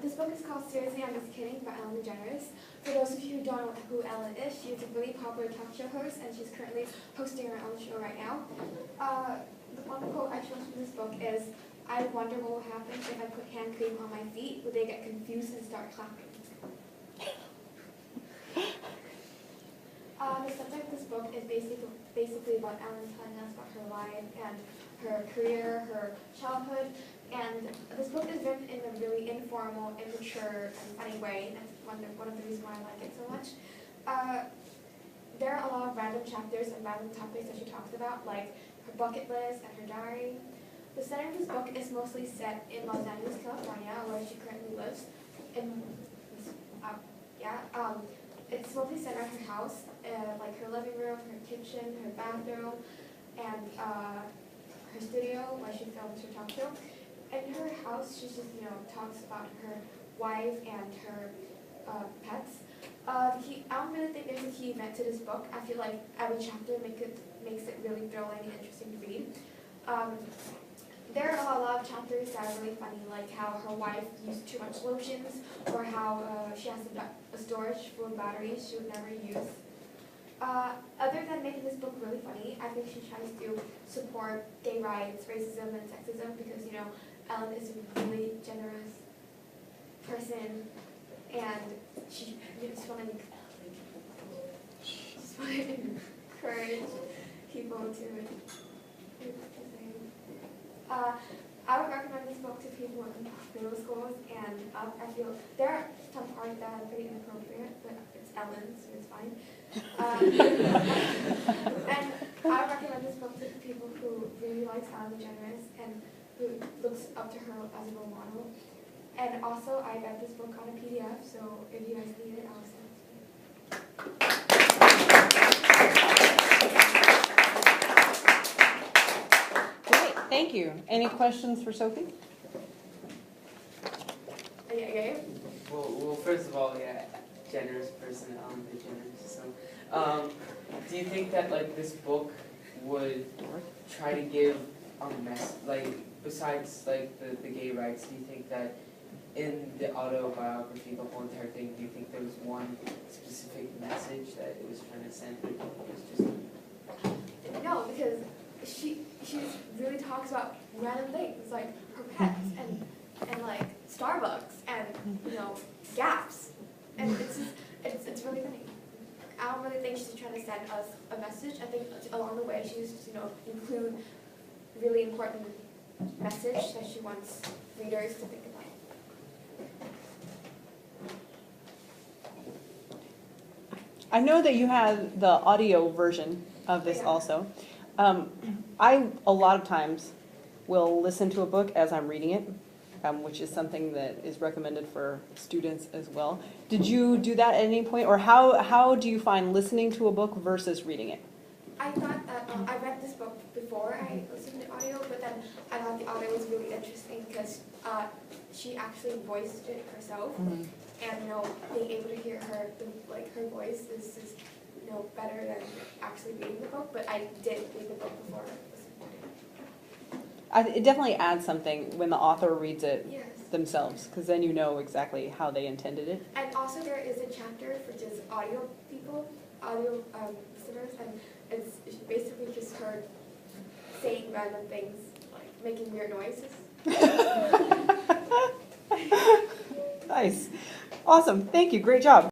This book is called Seriously, I'm Just Kidding by Ellen DeGeneres. For those of you who don't know who Ellen is, she's a really popular talk show host, and she's currently hosting her own show right now. The one quote I chose from this book is, "I wonder what will happen if I put hand cream on my feet. Would they get confused and start clapping?" The subject of this book is basically about Ellen telling us about her life and her career, her childhood, and this book is written in a really informal, immature, and funny way. That's one of the reasons why I like it so much. There are a lot of random chapters and random topics that she talks about, like her bucket list and her diary. The center of this book is mostly set in Los Angeles, California, where she currently lives. It's mostly set at her house, like her living room, her kitchen, her bathroom, and her studio where she films her talk show. In her house, she just talks about her wife and her pets. I don't really think there's a key event to this book. I feel like every chapter makes it really thrilling and interesting to read. There are a lot of chapters that are really funny, like how her wife used too much lotions, or how she has a storage full of batteries she would never use. Other than making this book really funny, I think she tries to support gay rights, racism, and sexism because, Ellen is a really generous person, and she just want to encourage people to I would recommend this book to people in middle schools and up. I feel there are some parts that are pretty inappropriate, but it's Ellen, so it's fine. And I would recommend this book to people who really likes Ellen DeGeneres and who looks up to her as a role model. And also, I read this book on a PDF, so if you guys need it, I'll send it to you. Thank you. Any questions for Sophie? Yeah. Well, first of all, yeah, generous person, Ellen DeGeneres. So, do you think that this book would try to give a besides the gay rights? Do you think that in the autobiography, the whole entire thing, do you think there was one specific message that it was trying to send? No, because she really talks about random things like her pets and like Starbucks and gaps, and it's really funny. I don't really think she's trying to send us a message. I think along the way she's just include really important message that she wants readers to think about. I know that you had the audio version of this also. I, a lot of times, will listen to a book as I'm reading it, which is something that is recommended for students as well. Did you do that at any point, or how do you find listening to a book versus reading it? I thought that I read this book before I listened to audio, but then I thought the audio was really interesting because she actually voiced it herself, and being able to hear her her voice is better than actually reading the book. But I did read the book before listening to it. It definitely adds something when the author reads it themselves, because then you know exactly how they intended it. And also there is a chapter for just audio listeners, and it's basically just her saying random things, like making weird noises. Nice. Awesome. Thank you. Great job.